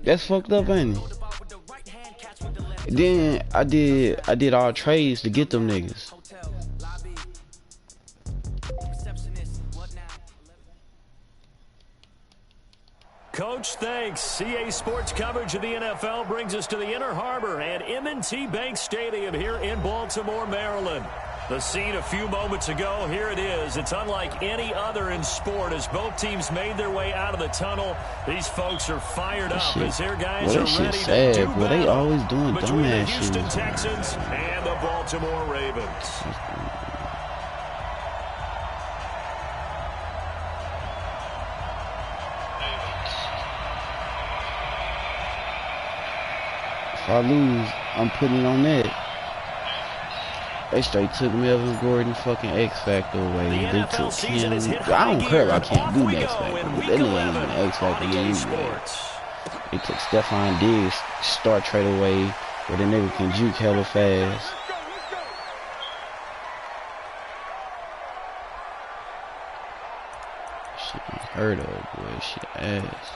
That's fucked up, ain't it? Then I did all trades to get them niggas. Coach, thanks. CA Sports coverage of the NFL brings us to the Inner Harbor at M&T Bank Stadium here in Baltimore, Maryland. The scene a few moments ago, here it is. It's unlike any other in sport as both teams made their way out of the tunnel. These folks are fired up as their guys are ready to do battle they always doing between the dumbass Houston shit. Texans and the Baltimore Ravens. If I lose, I'm putting it on that. They straight took Melvin Gordon fucking X Factor away. They took him. I don't care if I can't do X Factor, but that nigga ain't even X Factor anyway. They took Stephon Diggs start trade away, where the nigga can juke hella fast. Shit unheard of, boy. Shit ass.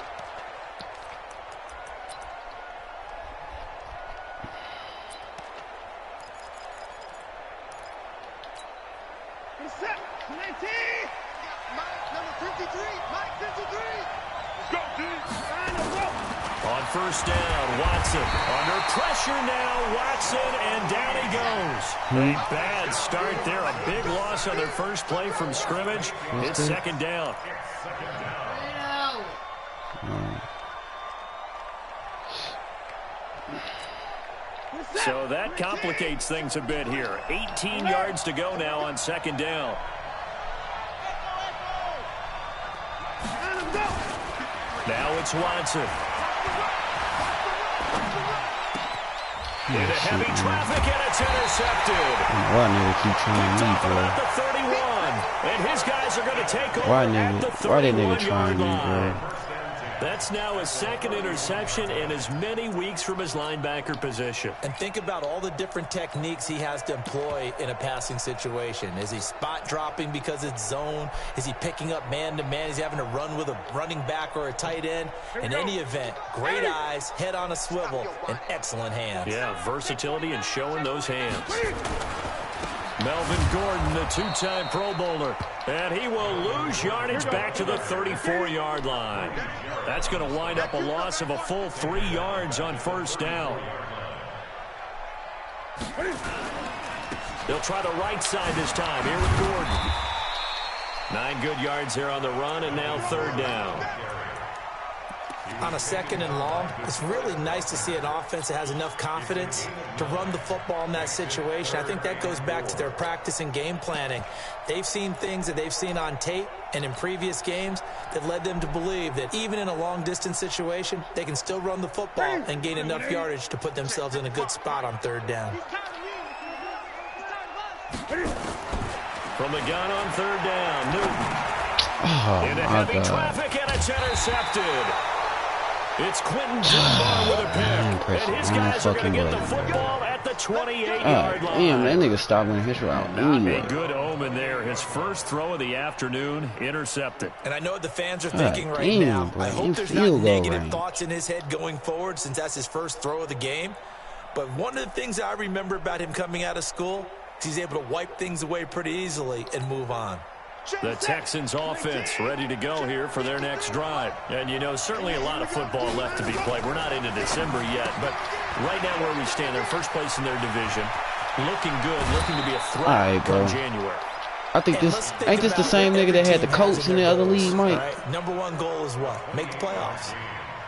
On first down, Watson under pressure now. Watson, and down he goes. A bad start there. A big loss on their first play from scrimmage. It's second down. So that complicates things a bit here. 18 yards to go now on second down. Now it's Watson. Into heavy traffic, and it's intercepted. Why nigga keep trying me, bro? At the 31, and his guys are going to take over Why at the 31-yard line. bro? That's now his second interception in as many weeks from his linebacker position. And think about all the different techniques he has to employ in a passing situation. Is he spot dropping because it's zone? Is he picking up man-to-man? Is he having to run with a running back or a tight end? In any event, great eyes, head on a swivel, and excellent hands. Yeah, versatility and showing those hands. Melvin Gordon, the two-time Pro Bowler, and he will lose yardage back to the 34-yard line. That's going to wind up a loss of a full 3 yards on first down. They'll try the right side this time here with Gordon. 9 good yards there on the run, and now third down. On a second and long, it's really nice to see an offense that has enough confidence to run the football in that situation. I think that goes back to their practice and game planning. They've seen things that they've seen on tape and in previous games that led them to believe that even in a long-distance situation, they can still run the football and gain enough yardage to put themselves in a good spot on third down. From the gun on third down, Newton. Into heavy traffic, and it's intercepted. It's Quentin Dunbar with a pick, and his guys are going to get the football at the 28-yard line. Damn, that nigga stopping his route. Not a good omen there. His first throw of the afternoon, intercepted. And I know what the fans are thinking right now. I hope there's not negative thoughts in his head going forward since that's his first throw of the game. But one of the things I remember about him coming out of school is he's able to wipe things away pretty easily and move on. The Texans offense ready to go here for their next drive. And, you know, certainly a lot of football left to be played. We're not into December yet, but right now where we stand, they're first place in their division. Looking good, looking to be a threat in January. I think ain't this the same nigga that had the Colts in the other league, Mike? Right. Number one goal is what? Make the playoffs.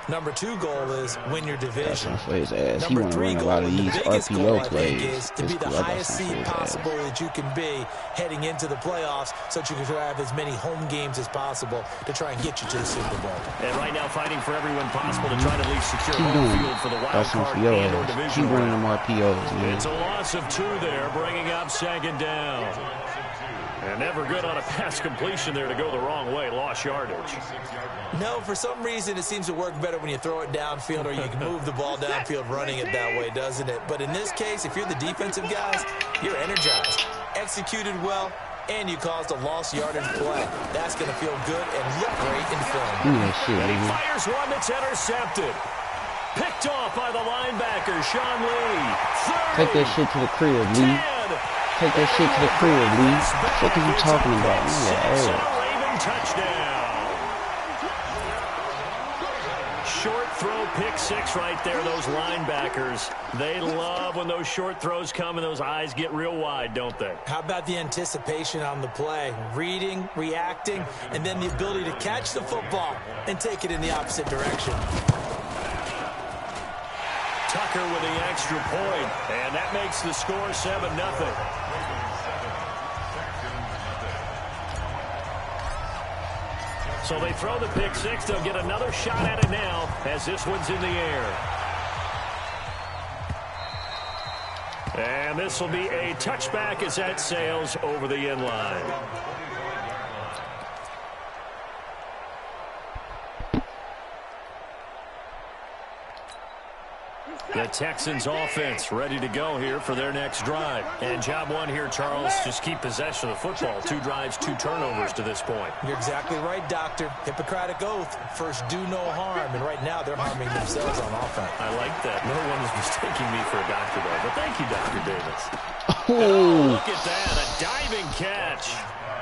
Number two goal is win your division. His ass. He Number three goal, the biggest goal, I think, is to be the highest seed possible that you can be heading into the playoffs so that you can have as many home games as possible to try and get you to the Super Bowl. And right now fighting for everyone possible to try to at least secure home field for the wild card and or division. Keep running them RPOs, man. It's a loss of 2 there, bringing up second down. And never good on a pass completion there to go the wrong way. Lost yardage. No, for some reason it seems to work better when you throw it downfield or you can move the ball downfield running it that way, doesn't it? But in this case, if you're the defensive guys, you're energized. Executed well, and you caused a lost yardage play. That's going to feel good and look great in film. And he fires one that's intercepted. Picked off by the linebacker, Sean Lee. 30, take that shit to the crib, Lee. 10, Take that shit to the crib, Lee. What are you talking about? It's a Raven touchdown. Short throw, pick six right there. Those linebackers, they love when those short throws come and those eyes get real wide, don't they? How about the anticipation on the play? Reading, reacting, and then the ability to catch the football and take it in the opposite direction. Tucker with the extra point, and that makes the score 7-0. So they throw the pick six. They'll get another shot at it now as this one's in the air. And this will be a touchback as that sails over the end line. The Texans offense ready to go here for their next drive. And job one here, Charles, just keep possession of the football. 2 drives, 2 turnovers to this point. You're exactly right, Doctor. Hippocratic oath. First, do no harm. And right now, they're harming themselves on offense. I like that. No one is mistaking me for a doctor, though. But thank you, Dr. Davis. Oh, look at that. A diving catch.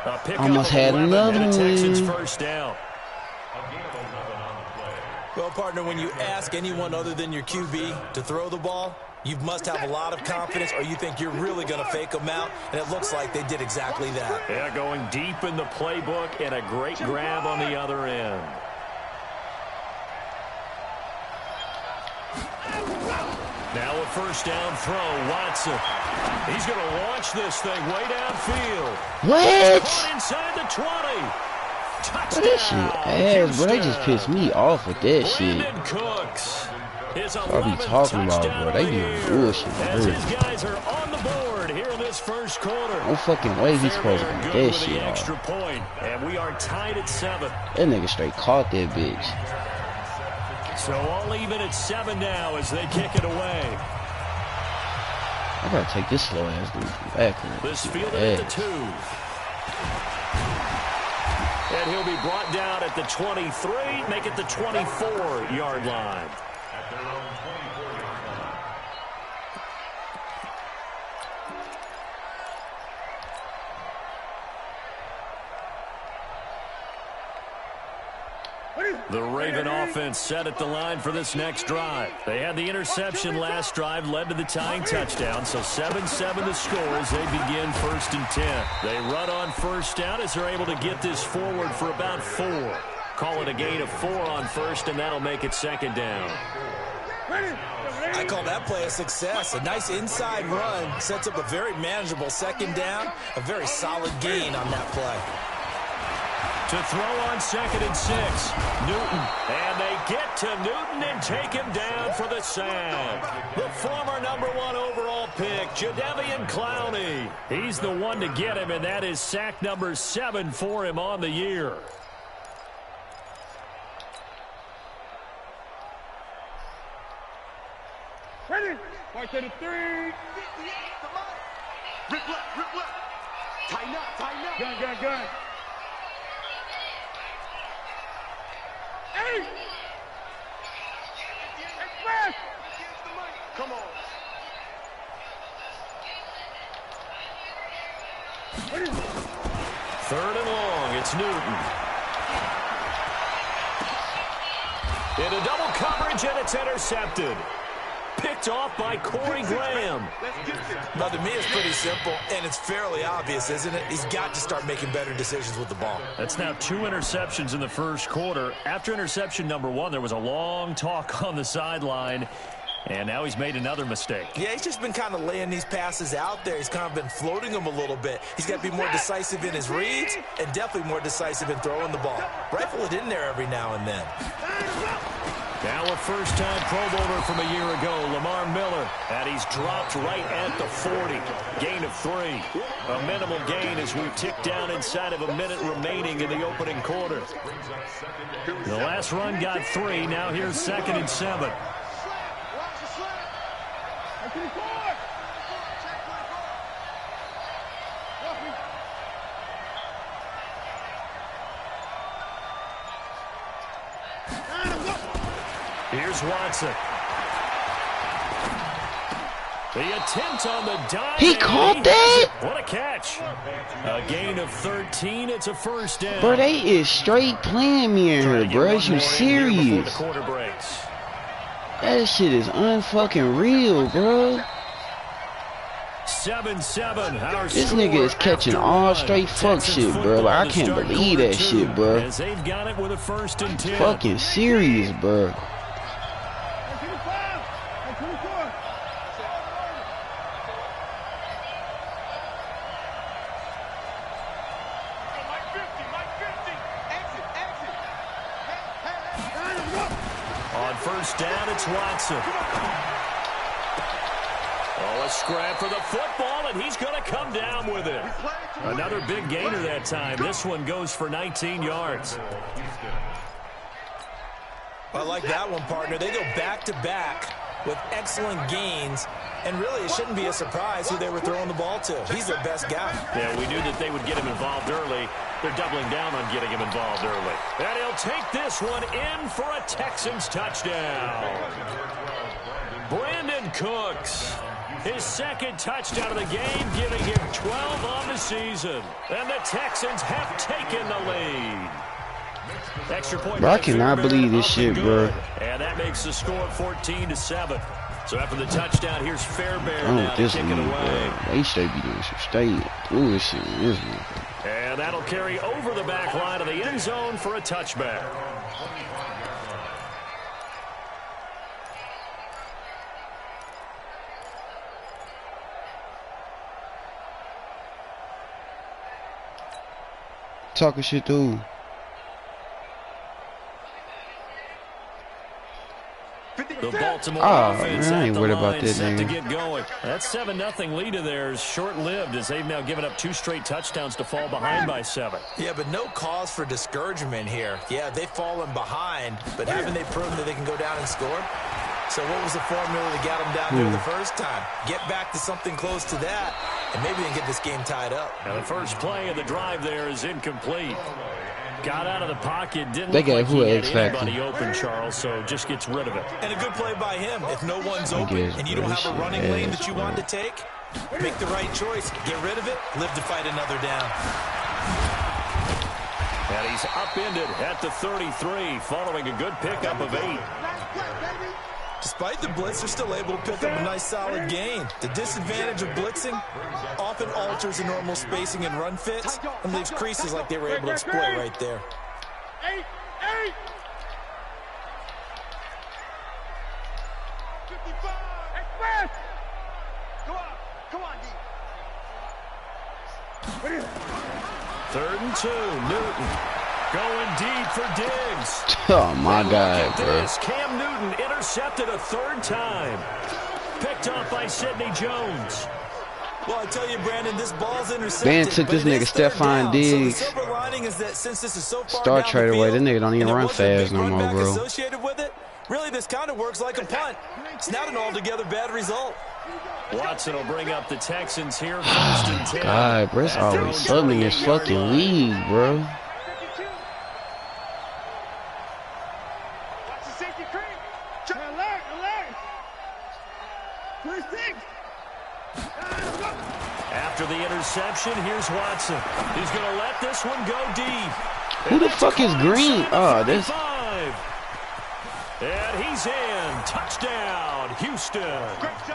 A pick almost had another one. Texans first down. Well, partner, when you ask anyone other than your QB to throw the ball, you must have a lot of confidence or you think you're really going to fake them out, and it looks like they did exactly that. Yeah, going deep in the playbook and a great grab on the other end. Now a first down throw, Watson. He's going to launch this thing way downfield. what? Inside the 20. Touchdown. That shit ass, bro. They just pissed me off with that shit. Cooks I be talking about, bro. They be bullshit, bro. His guys are on the board here in this first quarter. No fucking way he's supposed to get that shit off. Extra point, and we are tied at 7. That nigga straight caught that bitch. So all even at 7 now as they kick it away. I gotta take this slow ass dude from back. This fielded at the 2. And he'll be brought down at the 23, make it the 24-yard line. At their own 24-yard line. The Raven offense set at the line for this next drive. They had the interception last drive, led to the tying touchdown, so 7-7 the score as they begin 1st and 10. They run on first down as they're able to get this forward for about 4. Call it a gain of 4 on first, and that'll make it 2nd down. I call that play a success. A nice inside run sets up a very manageable 2nd down, a very solid gain on that play. To throw on 2nd and 6, Newton. And they get to Newton and take him down for the sack. The former #1 overall pick, Jadeveon Clowney. He's the one to get him, and that is sack number 7 for him on the year. Ready? March to the 3. Rip left. Tighten up. Gun. Hey! Express! Come on. What is it? 3rd and long. It's Newton. Into double coverage, and it's intercepted. Picked off by Corey Graham. Now, to me, it's pretty simple, and it's fairly obvious, isn't it? He's got to start making better decisions with the ball. That's now 2 interceptions in the first quarter. After interception number 1, there was a long talk on the sideline, and now he's made another mistake. Yeah, he's just been kind of laying these passes out there. He's kind of been floating them a little bit. He's got to be more decisive in his reads and definitely more decisive in throwing the ball. Rifle it in there every now and then. Now a first-time Pro Bowler from a year ago, Lamar Miller, and he's dropped right at the 40. Gain of 3. A minimal gain as we tick down inside of a minute remaining in the opening quarter. The last run got 3. Now here's 2nd and 7. Here's Watson. The attempt on the dive. He caught that? What a catch. A gain of 13. It's a first down. Bro, they is straight playing me in here, bro. You serious? The quarter breaks. That shit is unfucking real, bro. 7-7. This nigga is catching all straight fuck shit, bro. Like, I can't believe that shit, bro. As they've got it with a 1st and 10. Fucking serious, bro. On 1st down, it's Watson. Oh, a scrap for the football, and he's going to come down with it. Another big gainer that time. This one goes for 19 yards. I like that one, partner. They go back-to-back with excellent gains, and really it shouldn't be a surprise who they were throwing the ball to. He's their best guy. Yeah, we knew that they would get him involved early. They're doubling down on getting him involved early. And he'll take this one in for a Texans touchdown. Brandon Cooks, his 2nd touchdown of the game, giving him 12 on the season. And the Texans have taken the lead. Extra point. Bro, I cannot believe this shit, bro. And that makes the score 14-7. So after the touchdown, here's Fairbairn I now don't to this kick league, it away. bro. They should be doing some straight bullshit in this one. And that'll carry over the back line of the end zone for a touchback. Talking shit too. The Baltimore offense man, I at ain't the worried line about that set to nigga. get going. That 7-0 lead of theirs short-lived as they've now given up 2 straight touchdowns to fall behind by 7. Yeah, but no cause for discouragement here. Yeah, they've fallen behind, but haven't they proven that they can go down and score? So what was the formula that got them down there the first time? Get back to something close to that, and maybe they can get this game tied up. Now the first play of the drive there is incomplete. Got out of the pocket, didn't They look got like who he had X-Factor. anybody open, Charles, so just gets rid of it. And a good play by him. If no one's open and you don't have a running lane that you want to take, make the right choice. Get rid of it. Live to fight another down. And he's upended at the 33, following a good pickup of 8. Despite the blitz, they're still able to pick up a nice solid gain. The disadvantage of blitzing often alters the normal spacing and run fits and leaves creases like they were able to exploit right there. 8. 55. Express. Come on, D. 3rd and 2, Newton going deep for Diggs. Oh my God, bro. This. Cam Newton intercepted a 3rd time. Picked off by Sidney Jones. Well, I tell you, Brandon, this ball's intercepted. Man took this nigga Stephon Diggs. So the silver lining is that since this is so far Start down trade the away. field, That nigga don't even and run there wasn't a fast big no run more, back bro. associated with it, really this kind of works like a punt. It's not an altogether bad result. Watson will bring up the Texans here, 1st and 10. God, bro, it's always something in this fucking league, bro. Watch the safety creep. Alert. 26. After the interception, here's Watson. He's going to let this one go deep. Who the fuck is Green? Oh, this. And he's in. Touchdown, Houston.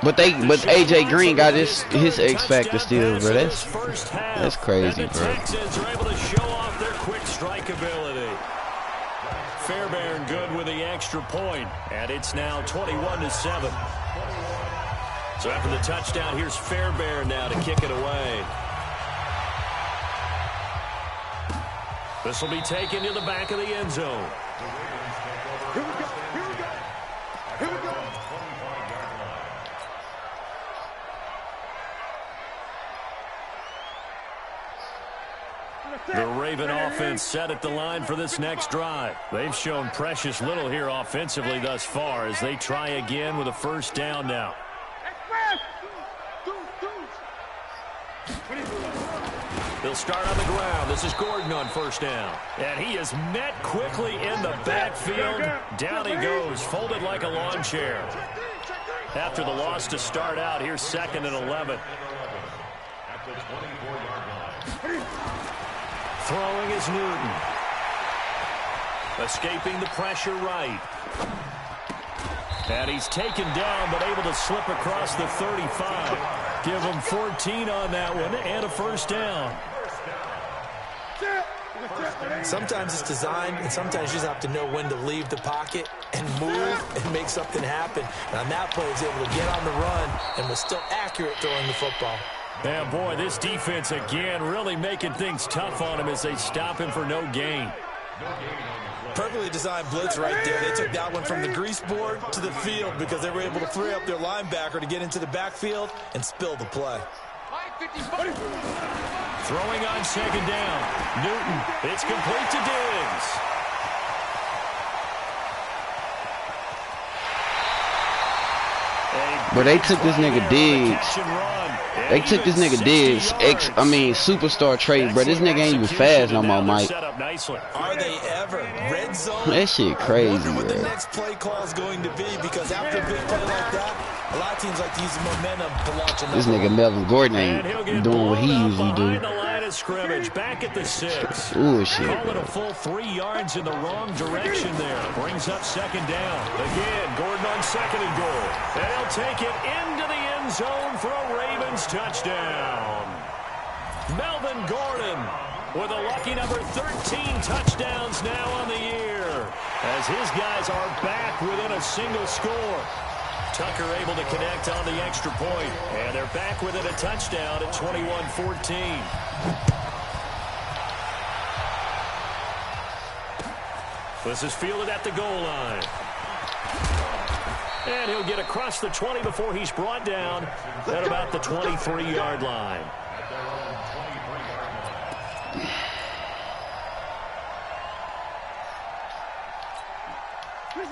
But AJ Green got his X factor still, bro. That's crazy, and the bro. Texans are able to show off their quick strike ability. Fairbairn good with the extra point, and it's now 21-7. So after the touchdown, here's Fairbairn now to kick it away. This will be taken to the back of the end zone. Here we go. The Raven offense set at the line for this next drive. They've shown precious little here offensively thus far as they try again with a 1st down now. The He'll start on the ground. This is Gordon on first down. And he is met quickly in the backfield. Down he goes, folded like a lawn chair. After the loss to start out, here's 2nd and 11. Throwing is Newton. Escaping the pressure right. And he's taken down, but able to slip across the 35. Give him 14 on that one, and a first down. Sometimes it's designed, and sometimes you just have to know when to leave the pocket and move and make something happen. And on that play, he was able to get on the run and was still accurate throwing the football. And, boy, this defense, again, really making things tough on him as they stop him for no gain. Perfectly designed blitz right there. They took that one from the grease board to the field because they were able to free up their linebacker to get into the backfield and spill the play. Throwing on 2nd down. Newton. It's complete to Diggs. But they took this nigga Diggs. They took this nigga Diggs. Superstar trade, bro. This nigga ain't even fast no more, Mike. Are they ever? Red zone. That shit crazy, I wonder what bro. the next play call is going to be, because after a big play like that, a lot of teams like to use the momentum to launch another. This nigga Melvin Gordon ain't doing what he usually do. The line of scrimmage, back at the 6. Bullshit. Call it a full 3 yards in the wrong direction there. Brings up 2nd down. Again, Gordon on 2nd and goal. And he'll take it into the end zone for a Ravens touchdown. Melvin Gordon with a lucky number 13 touchdowns now on the year, as his guys are back within a single score. Tucker able to connect on the extra point, and they're back within a touchdown at 21-14. This is fielded at the goal line. And he'll get across the 20 before he's brought down at about the 23-yard line.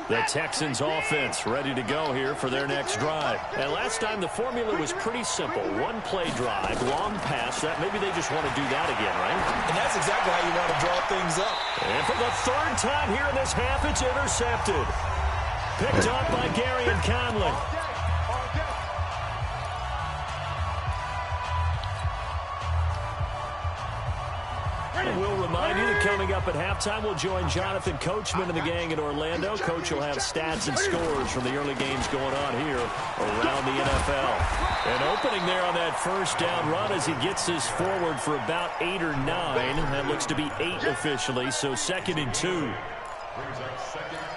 The Texans offense ready to go here for their next drive. And last time the formula was pretty simple. One play drive, long pass. That maybe they just want to do that again, right? And that's exactly how you want to draw things up. And for the 3rd time here in this half, it's intercepted. Picked up by Gary and Conley. And we'll remind you that coming up at halftime, we'll join Jonathan Coachman and the gang in Orlando. Coach will have stats and scores from the early games going on here around the NFL. And opening there on that first down run as he gets this forward for about 8 or 9. That looks to be 8 officially, so 2nd and 2.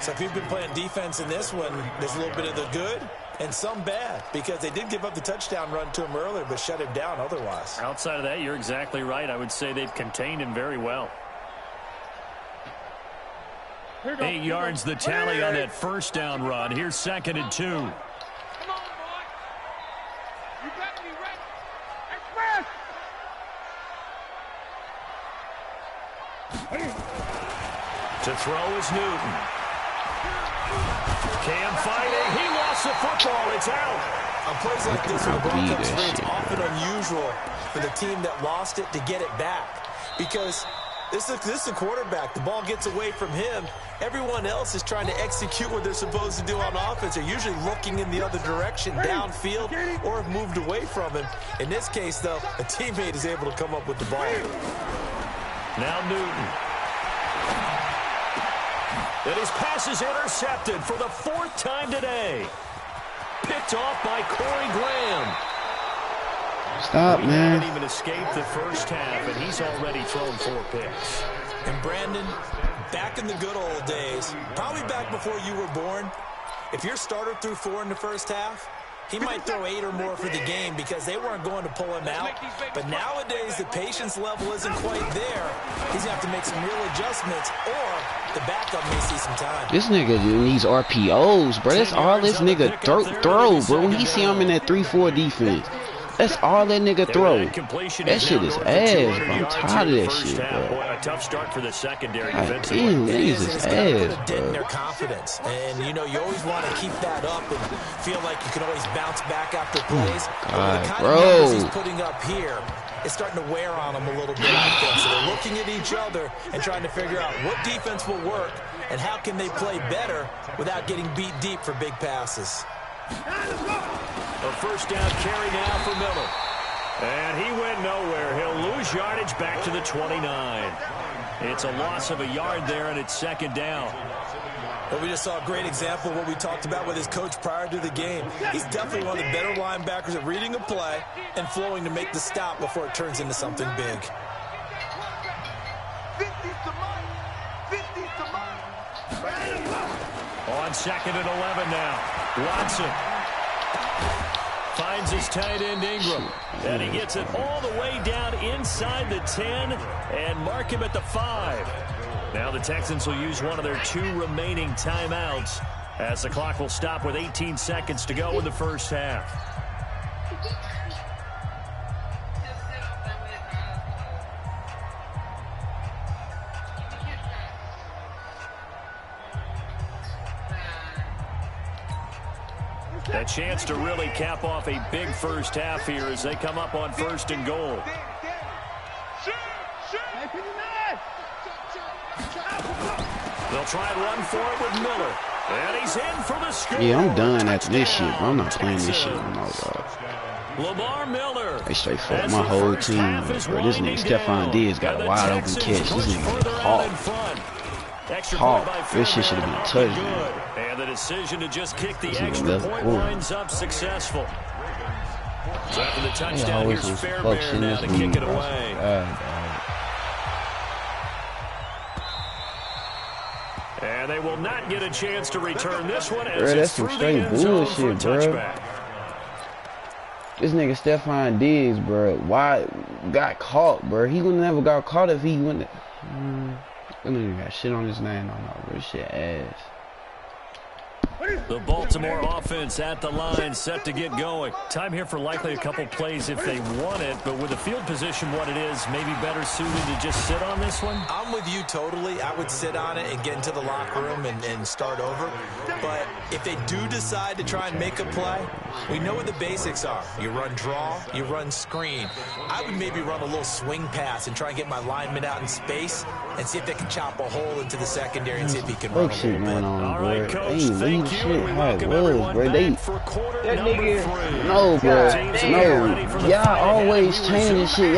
So if you've been playing defense in this one, there's a little bit of the good and some bad, because they did give up the touchdown run to him earlier but shut him down otherwise. Outside of that, you're exactly right. I would say they've contained him very well. 8 yards the tally on that first down run. Here's 2nd and 2. Come on, boy. You better be ready. Express. To throw is Newton. Cam fighting. He lost the football. It's out. On plays like this, with the Broncos, it's often unusual for the team that lost it to get it back, because this is a quarterback. The ball gets away from him. Everyone else is trying to execute what they're supposed to do on offense. They're usually looking in the other direction, downfield, or have moved away from him. In this case, though, a teammate is able to come up with the ball. Now Newton. And his pass is intercepted for the 4th time today. Picked off by Corey Graham. Stop, man. He hadn't even escaped the first half, and he's already thrown 4 picks. And Brandon, back in the good old days, probably back before you were born, if your starter threw 4 in the first half, he might throw 8 or more for the game because they weren't going to pull him out. But nowadays, the patience level isn't quite there. He's going to have to make some real adjustments, or the backup may see some time. This nigga needs RPOs, bro. That's all this nigga throw, bro. When he see him in that 3-4 defense, That's all that nigga throw. Completion That shit is ass, bro. I'm tired of that shit, bro. Boy, a tough start for the secondary Damn, defensively. niggas is ass, Put a dent in bro. their confidence, and you know you always want to keep that up and feel like you can always bounce back after plays. God, the kind bro. of numbers he's putting up here, it's starting to wear on them a little bit, I think. So they're looking at each other and trying to figure out what defense will work and how can they play better without getting beat deep for big passes. A first down carry now for Miller. And he went nowhere. He'll lose yardage back to the 29. It's a loss of a yard there, and it's second down. Well, we just saw a great example of what we talked about with his coach prior to the game. He's definitely one of the better linebackers at reading a play and flowing to make the stop before it turns into something big. On second and 11 now. Watson finds his tight end Ingram. And he gets it all the way down inside the 10 and mark him at the 5. Now the Texans will use one of their 2 remaining timeouts as the clock will stop with 18 seconds to go in the first half. A chance to really cap off a big first half here as they come up on first and goal. They'll try and run for it with Miller. And he's in for the score. Yeah, I'm done after this shit, bro. I'm not playing this shit no more, dog. Lamar Miller. They straight fucked my whole team up, bro. This nigga Stephon Diggs got a wide open catch. This nigga hawk. Hawk. This shit should have been a touchdown. And the decision to just kick the extra point winds up successful. So after the touchdown, here's Fairbairn now to kick it away. And they will not get a chance to return this one as it's through the end zone for a touchback. This nigga Stephon Diggs, bro, why got caught, bro? He would never got caught if he wouldn't. That nigga got shit on his name. No, bro, this shit ass. The Baltimore offense at the line, set to get going. Time here for likely a couple plays if they want it, but with the field position what it is, maybe better suited to just sit on this one? I'm with you totally. I would sit on it and get into the locker room and start over. But if they do decide to try and make a play, we know what the basics are. You run draw, you run screen. I would maybe run a little swing pass and try and get my lineman out in space and see if they can chop a hole into the secondary and see if he can run a little bit. All right, Coach, thank you. Shit, We how it welcome was, everyone bro. back for quarter number 3. No, bro. No. Y'all always changing shit.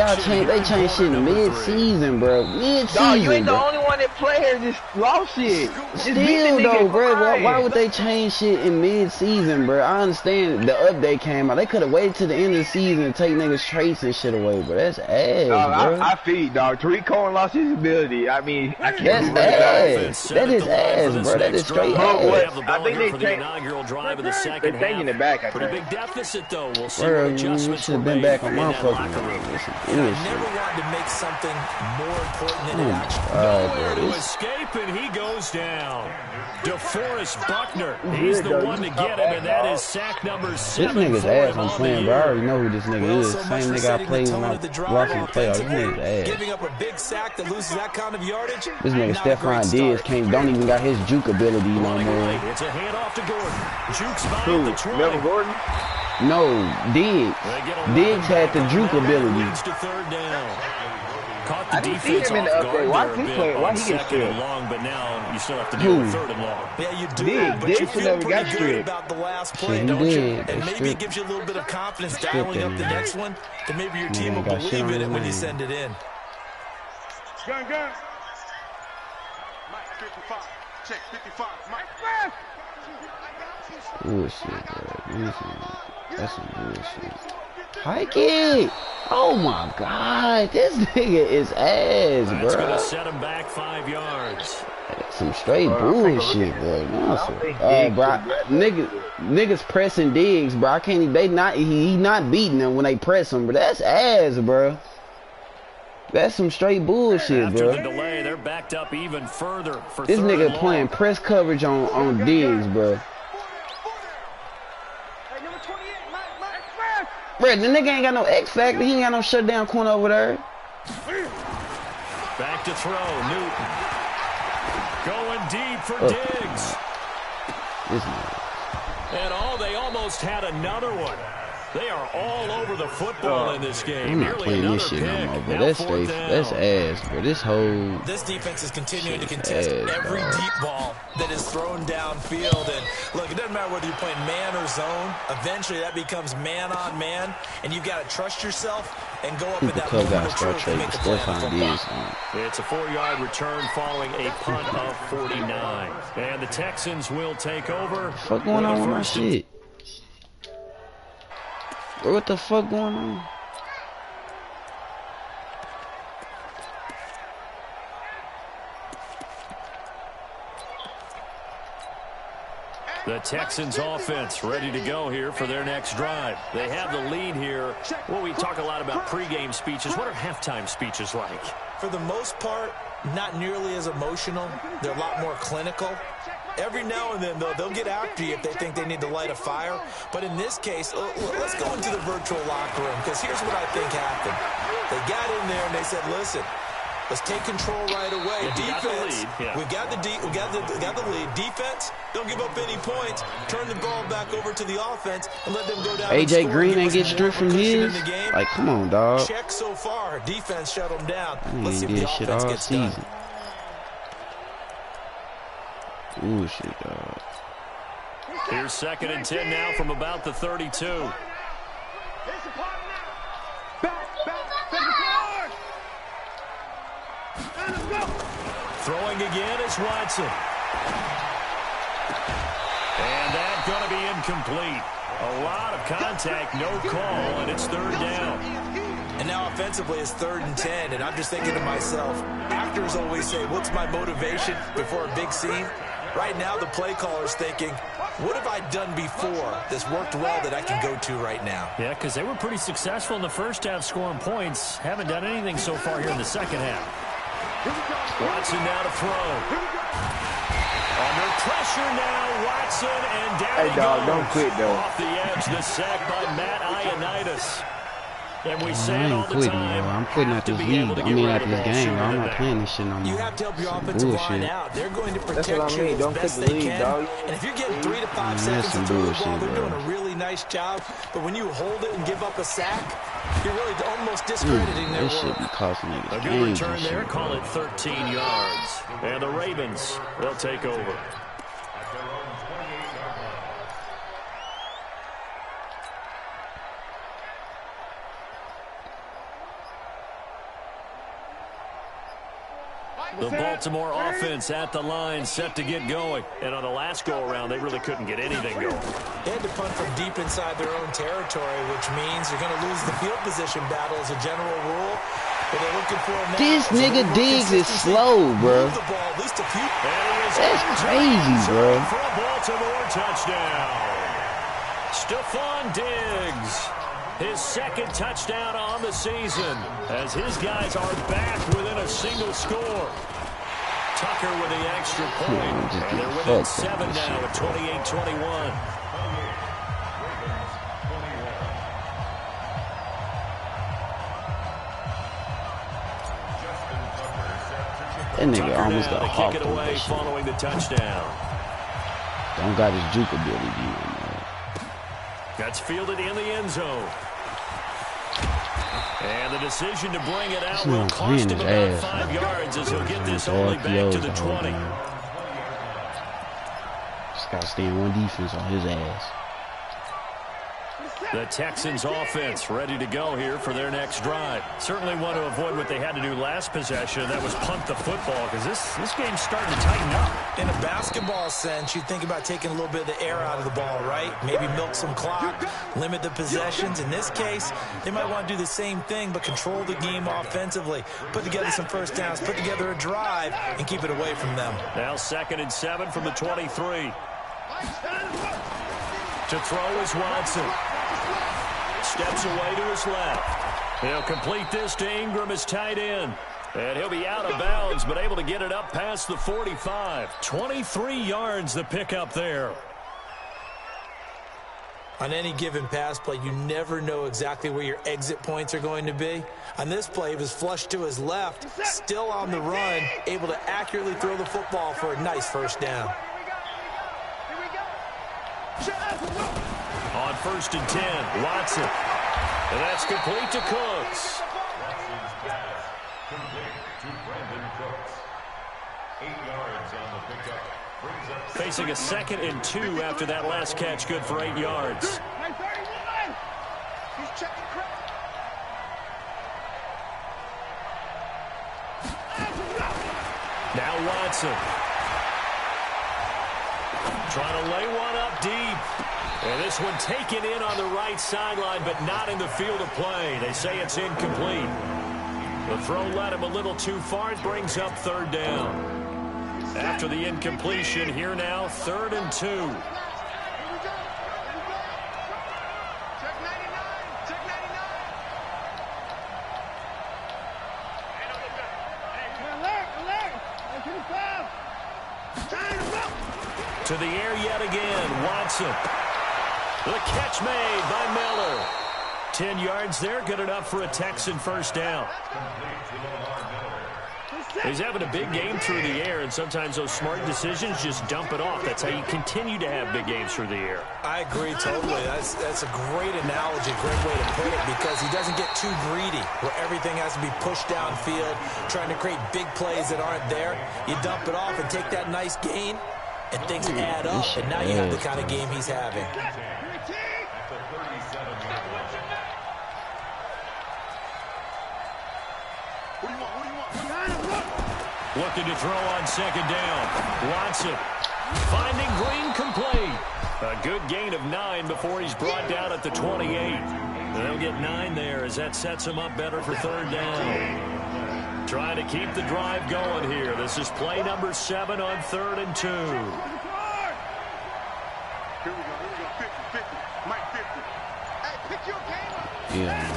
They change shit in mid-season, bro. Mid-season, no, you ain't the bro. only one that players just lost shit. Still though, bro, why would they change shit in mid-season, bro? I understand the update came out. They could have waited to the end of the season and take niggas' traits and shit away, but that's ass, bro. I feed, dog. Tariq Cohen lost his ability. I mean, I can't. That's ass. That is ass, bro. That is straight ass. I think they changed. Inaugural drive of the second They're taking it back. Pretty big deficit, though. We'll see Bro, what you adjustments should have were been made back on in my that fucking locker room. I never wanted to make something more important than it actually. Nowhere to escape, and he goes down. DeForest Buckner, he's the one to get him, and that is sack number 7. This nigga's ass I'm playing, bro. I already know who this nigga is. Same nigga I played when I watching the playoffs. This nigga's ass. Giving up a big sack that loses that kind of yardage. This nigga Stephon Diggs don't even got his juke ability no more. It's a handoff to Gordon. Jukes by the 20. Melvin Gordon? No, Diggs. Diggs had the juke ability. Leads to third down. Caught the I didn't see defense him in the off update. guard Why there a he bit play? Why on he get second stripped? and long, but now you still have to deal with third and long. Yeah, you do, Diggs but you should feel never pretty got good stripped. about the last play, He don't you? did. And They maybe stripped. it gives you a little bit of confidence Stripped dialing him, up the man. next one, that maybe your Man, team will got shit believe on in it his when you name. send it in. Gun. Mike 55. Check 55. Mike. Bullshit, bro. That's some bullshit. Hike! Oh my god, this nigga is ass, That's going bro. to set him back 5 yards. Some straight bullshit, bro. Niggas pressing Diggs, bro. I can't. He not beating them when they press him, but that's ass, bro. That's some straight bullshit, After bro. the delay, they're backed up even further for This third nigga and playing long. press coverage on Diggs, bro. Bro, the nigga ain't got no X factor. He ain't got no shutdown corner over there. Back to throw. Newton. Going deep for Diggs. And they almost had another one. They are all over the football in this game. I'm not playing this shit no more, but that's ass, bro. This defense is continuing to contest every deep ball that is thrown downfield. And look, it doesn't matter whether you're playing man or zone. Eventually, that becomes man on man, and you've got to trust yourself and go up in that moment of truth and make a play on football. It's a 4-yard return following a punt of 49, and the Texans will take over. What the fuck going on with my shit? What the fuck going on? The Texans offense ready to go here for their next drive. They have the lead here. Well, we talk a lot about pregame speeches. What are halftime speeches like? For the most part, not nearly as emotional. They're a lot more clinical. Every now and then, though, they'll get after you if they think they need to light a fire. But in this case, let's go into the virtual locker room, because here's what I think happened. They got in there and they said, listen, let's take control right away. Defense, we got the lead. Defense, don't give up any points. Turn the ball back over to the offense and let them go down. AJ Green ain't get stripped from his. Like, come on, dog. Check so far. Defense shut them down. Let's see if the offense gets done. Ooh, shit, dog. Here's 2nd and 10 now from about the 32. Throwing again is Watson. And that's going to be incomplete. A lot of contact, no call, and it's 3rd down. And now offensively it's 3rd and 10, and I'm just thinking to myself, actors always say, what's my motivation before a big scene? Right now the play caller's thinking, what have I done before that's worked well that I can go to right now? Yeah, because they were pretty successful in the first half scoring points. Haven't done anything so far here in the second half. Watson now to throw. Under pressure now, Watson, and down he goes. Don't quit, though. Off the edge, the sack by Matt Ioannidis. And we say it all the time. I'm quitting at this league. I mean, at this game. I'm not playing this shit no more. You have to help your offensive line out. They're going to protect you as best they can. And if you're getting 3 to 5 seconds to throw the ball, they're doing a really nice job. But when you hold it and give up a sack, you're really almost discrediting their work. This should be costing niggas. A good return there. Call it 13 yards. And the Ravens, they'll take over. The Baltimore offense at the line, set to get going. And on the last go-around, they really couldn't get anything going. They had to punt from deep inside their own territory, which means you're going to lose the field position battle as a general rule. But they're looking for now. This nigga Diggs is slow, bro. That's crazy, bro. For a Baltimore touchdown. Stephon Diggs. His 2nd touchdown on the season as his guys are back within a single score. Tucker with the extra point, and they're within 7 now at 28-21. That nigga almost got hawked kick it away following the touchdown. Don't got his juke ability, man. That's fielded in the end zone. And the decision to bring it out will cost him about 5 yards as he'll get this only back to the 20. Just got to stay in one defense on his ass. The Texans offense ready to go here for their next drive. Certainly want to avoid what they had to do last possession. That was punt the football, because this game's starting to tighten up. In a basketball sense, you think about taking a little bit of the air out of the ball, right? Maybe milk some clock, limit the possessions. In this case, they might want to do the same thing, but control the game offensively. Put together some first downs, put together a drive, and keep it away from them. Now 2nd and 7 from the 23. To throw is Watson. Steps away to his left. He'll complete this to Ingram as tight end. And he'll be out of bounds, but able to get it up past the 45. 23 yards the pickup there. On any given pass play, you never know exactly where your exit points are going to be. On this play, he was flushed to his left, still on the run, able to accurately throw the football for a nice first down. On 1st and 10, Watson. And that's complete to Cooks. Facing a 2nd and 2 after that last catch, good for 8 yards. Now Watson. Trying to lay one up deep. And this one taken in on the right sideline, but not in the field of play. They say it's incomplete. The throw led him a little too far. It brings up 3rd down. After the incompletion, here now, 3rd and 2. To the air yet again, Watson. The catch made by Miller. 10 yards there, good enough for a Texan first down. He's having a big game through the air, and sometimes those smart decisions just dump it off. That's how you continue to have big games through the air. I agree totally. That's a great analogy, great way to put it, because he doesn't get too greedy where everything has to be pushed downfield, trying to create big plays that aren't there. You dump it off and take that nice gain, and things add up, and now you have the kind of game he's having. Looking to throw on 2nd down. Watson finding Green complete. A good gain of 9 before he's brought down at the 28. They'll get 9 there as that sets him up better for 3rd down. Trying to keep the drive going here. This is play number 7 on 3rd and 2. Here we go. 50-50. Mike 50. Hey, pick your game up. Yeah.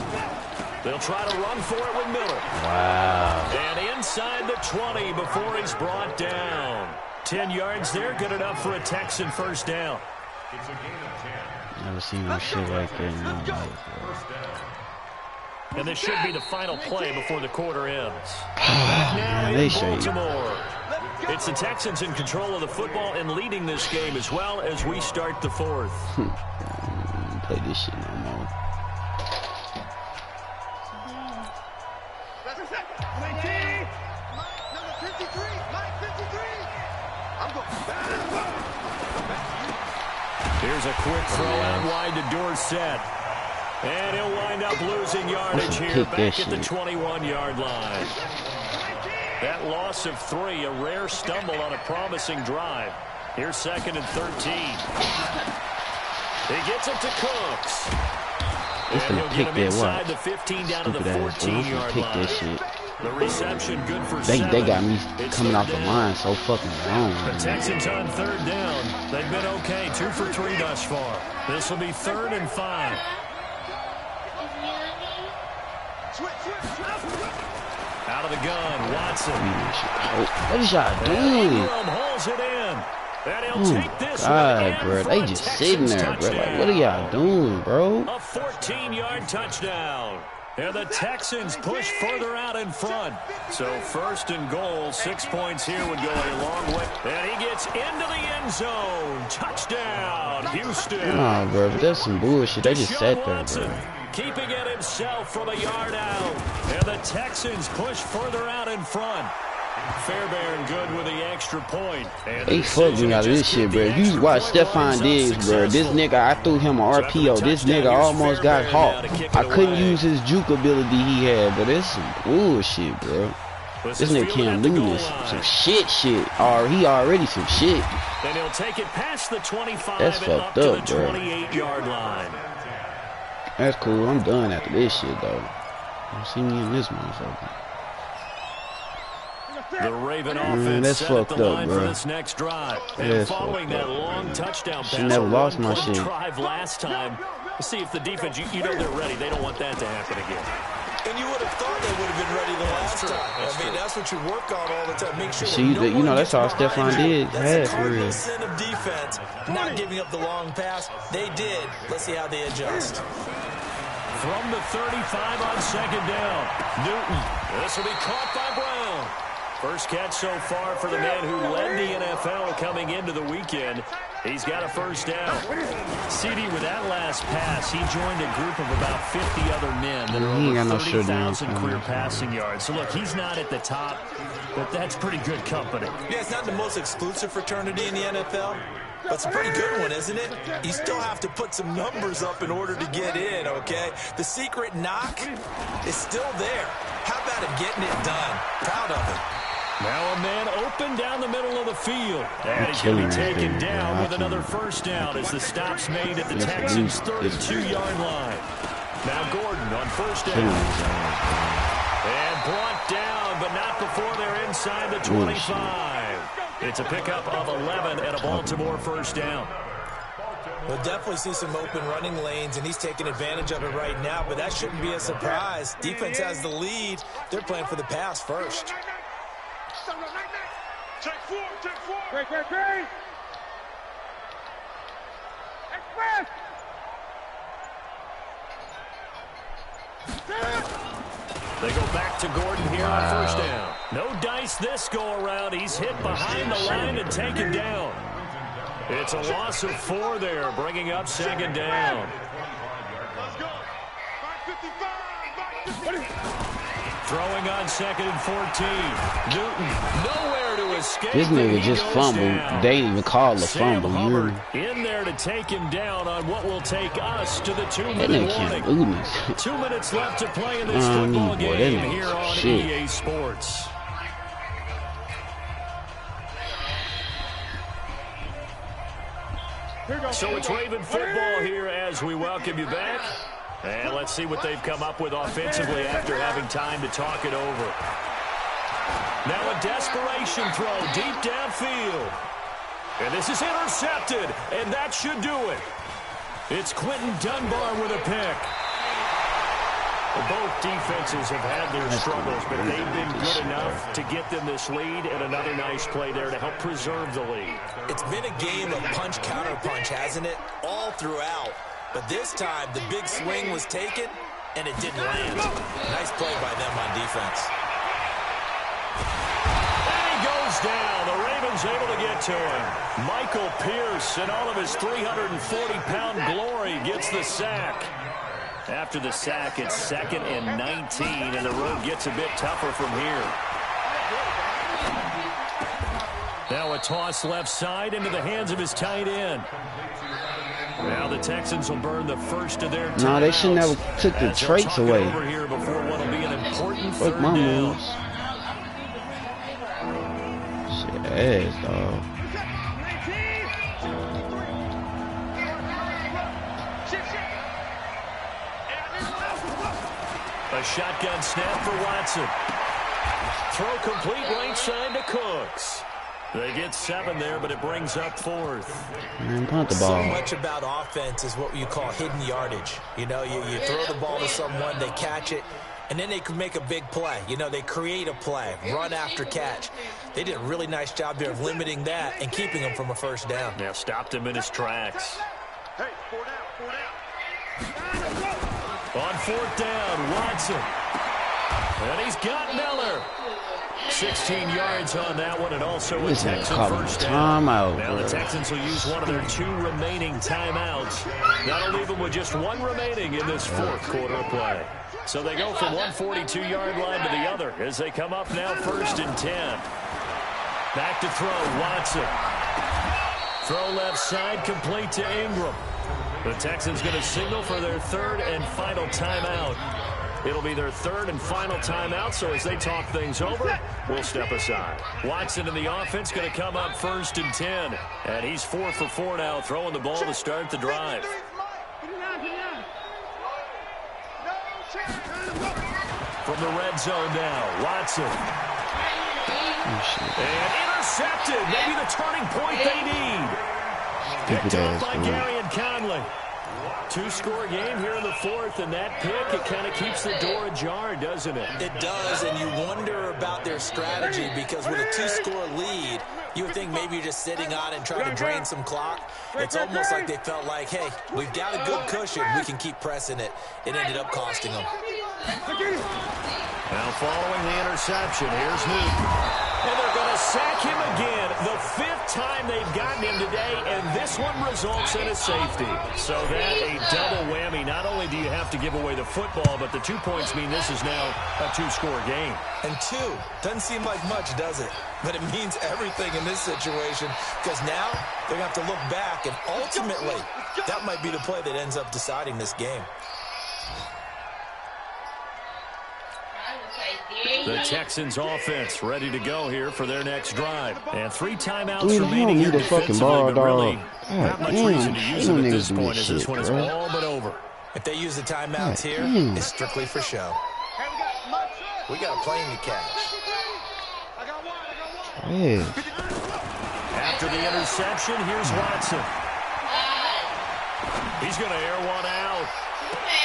They'll try to run for it with Miller. Wow. And inside the 20 before he's brought down. 10 yards there, good enough for a Texan first down. It's a gain of 10. Never seen no shit like that in my life, And this should be the final play before the quarter ends. now in they say. Baltimore. It's the Texans in control of the football and leading this game as well as we start the 4th. Play this shit no more. Here's a quick throw out wide to Dorsett. And he'll wind up losing yardage here back at the 21-yard line. That loss of 3, a rare stumble on a promising drive. Here's 2nd and 13. He gets it to Cooks. And he'll get him inside the 15 down to the 14-yard line. The reception good for 7. They got me coming off the line so fucking wrong. The Texans on 3rd down. They've been okay, 2 for 3 thus far. This will be 3rd and 5. Out of the gun, Watson. What is y'all doing? Holds it in. And he'll Oh take this God, bro. They just sitting there, bro. Like, what are y'all doing, bro? A 14-yard touchdown. And the Texans push further out in front. So 1st and goal, 6 points here would go a long way. And he gets into the end zone. Touchdown, Houston. Nah, bro, but that's some bullshit. They just sat there, bro. Keeping it himself from a yard out. And the Texans push further out in front. Fairbairn good with the extra point. They fucked me out of this shit, bro. You watch Stephon Diggs, bro. This nigga, I threw him an RPO. This nigga almost got hawked. I couldn't use his juke ability he had, but it's some bullshit, bro. This nigga Cam Newton is some shit. Or he already some shit. And he'll take it past the 25 That's and fucked up up, to the bro. 28-yard line. That's cool. I'm done after this shit, though. Don't see me in this motherfucker. The Raven offense that's set fucked at the up, line bro. for this next drive. And That's following fucked that up, long touchdown She pass, never a lost my run-quick shit. drive last time. See if the defense, you know they're ready. They don't want that to happen again. And you would have thought they would have been ready the last time. I mean, that's what you work on all the time. Make sure you know, that's all Stephon did. That's the cardinal sin of defense, not giving up the long pass. They did. Let's see how they adjust. From the 35 on second down, Newton. This will be caught by Brown. First catch so far for the man who led the NFL coming into the weekend. He's got a first down. CD, with that last pass, he joined a group of about 50 other men that are over 30,000 career passing yards. So, look, he's not at the top, but that's pretty good company. Yeah, it's not the most exclusive fraternity in the NFL, but it's a pretty good one, isn't it? You still have to put some numbers up in order to get in, okay? The secret knock is still there. How about him getting it done? Proud of him. Now a man open down the middle of the field. And he's going to be taken down with another first down as the stop's made at the Texans' 32-yard line. Now Gordon on first down. And brought down, but not before they're inside the 25. It's a pickup of 11 and a Baltimore first down. We'll definitely see some open running lanes, and he's taking advantage of it right now, but that shouldn't be a surprise. Defense has the lead. They're playing for the pass first. Take four. Great. Express. They go back to Gordon here on first down. No dice this go-around. He's hit behind the line and taken down. It's a loss of 4 there, bringing up second down. Let's go. 555. Throwing on second and 14. Newton nowhere to escape. This nigga just fumbled. They didn't even call the fumble. Hubbard in there to take him down on what will take us to the 2-minute warning. 2 minutes left to play in this football game here on EA Sports. So it's Raven football here as we welcome you back. And let's see what they've come up with offensively after having time to talk it over. Now a desperation throw deep downfield. And this is intercepted, and that should do it. It's Quentin Dunbar with a pick. Both defenses have had their struggles, but they've been good enough to get them this lead, and another nice play there to help preserve the lead. It's been a game of punch-counter-punch, hasn't it? All throughout. But this time, the big swing was taken, and it didn't land. Nice play by them on defense. And he goes down. The Ravens able to get to him. Michael Pierce, in all of his 340-pound glory, gets the sack. After the sack, it's 2nd and 19, and the road gets a bit tougher from here. Now a toss left side into the hands of his tight end. Now the Texans will burn the first of their timeouts. No, they should never took the traits away. Over here before what'll be an important Fuck third my down. moves. Shit ass, dog. A shotgun snap for Watson. Throw complete right side to Cooks. They get 7 there, but it brings up 4th. Man, punt the ball. So much about offense is what you call hidden yardage. You know, you throw the ball to someone, they catch it, and then they can make a big play. You know, they create a play, run after catch. They did a really nice job there of limiting that and keeping him from a first down. Yeah, stopped him in his tracks. Hey, 4 down. On 4th down, Watson. And he's got Miller. 16 yards on that one, and also a Texan first down. Now the Texans will use one of their 2 remaining timeouts. That'll leave them with just 1 remaining in this 4th quarter of play. So they go from one 42-yard line to the other as they come up now 1st and 10. Back to throw, Watson. Throw left side, complete to Ingram. The Texans going to signal for their 3rd and final timeout. It'll be their 3rd and final timeout, so as they talk things over, we'll step aside. Watson in the offense going to come up 1st and 10. And he's 4 for 4 now, throwing the ball to start the drive. From the red zone now, Watson. And intercepted. Maybe the turning point they need. Picked up by Gary and Conley. Two-score game here in the fourth, and that pick, it kind of keeps the door ajar, doesn't it? It does, and you wonder about their strategy because with a two-score lead, you would think maybe you're just sitting on it and trying to drain some clock. It's almost like they felt like, hey, we've got a good cushion. We can keep pressing it. It ended up costing them. Now following the interception, here's Newton. And they're going to sack him again. The fifth time they've gotten him today, and this one results in a safety. So that a double whammy. Not only do you have to give away the football, but the 2 points mean this is now a two-score game. And two, doesn't seem like much, does it? But it means everything in this situation because now they're going to have to look back, and ultimately, that might be the play that ends up deciding this game. The Texans offense ready to go here for their next drive. And 3 timeouts Dude, remaining here defensively, but really not much damn, reason to use it at this point as this shit, one is bro. all but over. If they use the timeouts here, it's strictly for show. We got a plane to catch. Yeah. After the interception, here's Watson. He's going to air one out.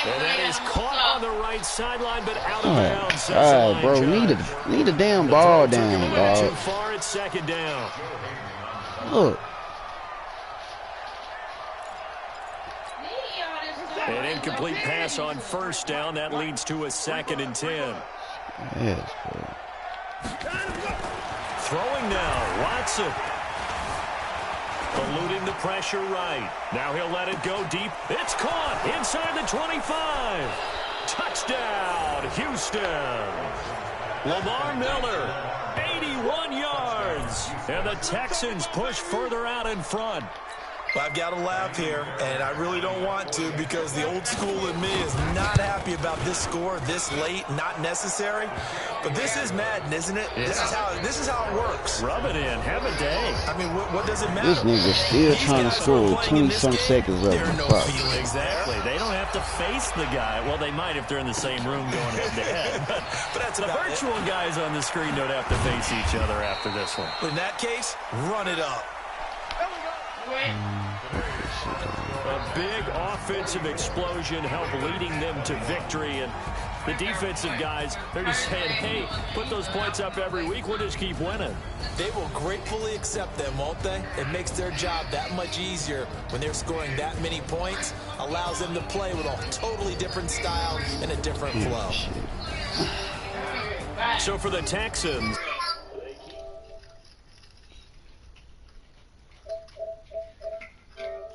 And that is caught on the right sideline, but out of bounds. God, bro, need a damn ball down, dog. Too far at second down. Look. An incomplete pass on first down. That leads to a 2nd and 10. Yes, bro. Throwing now, Watson. Eluding the pressure right. Now he'll let it go deep. It's caught inside the 25. Touchdown, Houston. Lamar Miller, 81 yards. And the Texans push further out in front. Well, I've got to laugh here, and I really don't want to because the old school in me is not happy about this score this late, not necessary. But this is Madden, isn't it? Yeah. This is how it works. Rub it in. Have a day. I mean, what does it matter? This nigga still trying to score 20-some seconds of the clock. Exactly. They don't have to face the guy. Well, they might if they're in the same room going head-to-head. But that's the virtual guys on the screen don't have to face each other after this one. In that case, run it up. A big offensive explosion helped leading them to victory. And the defensive guys, they're just saying, hey, put those points up every week. We'll just keep winning. They will gratefully accept them, won't they? It makes their job that much easier when they're scoring that many points. Allows them to play with a totally different style and a different flow. So for the Texans,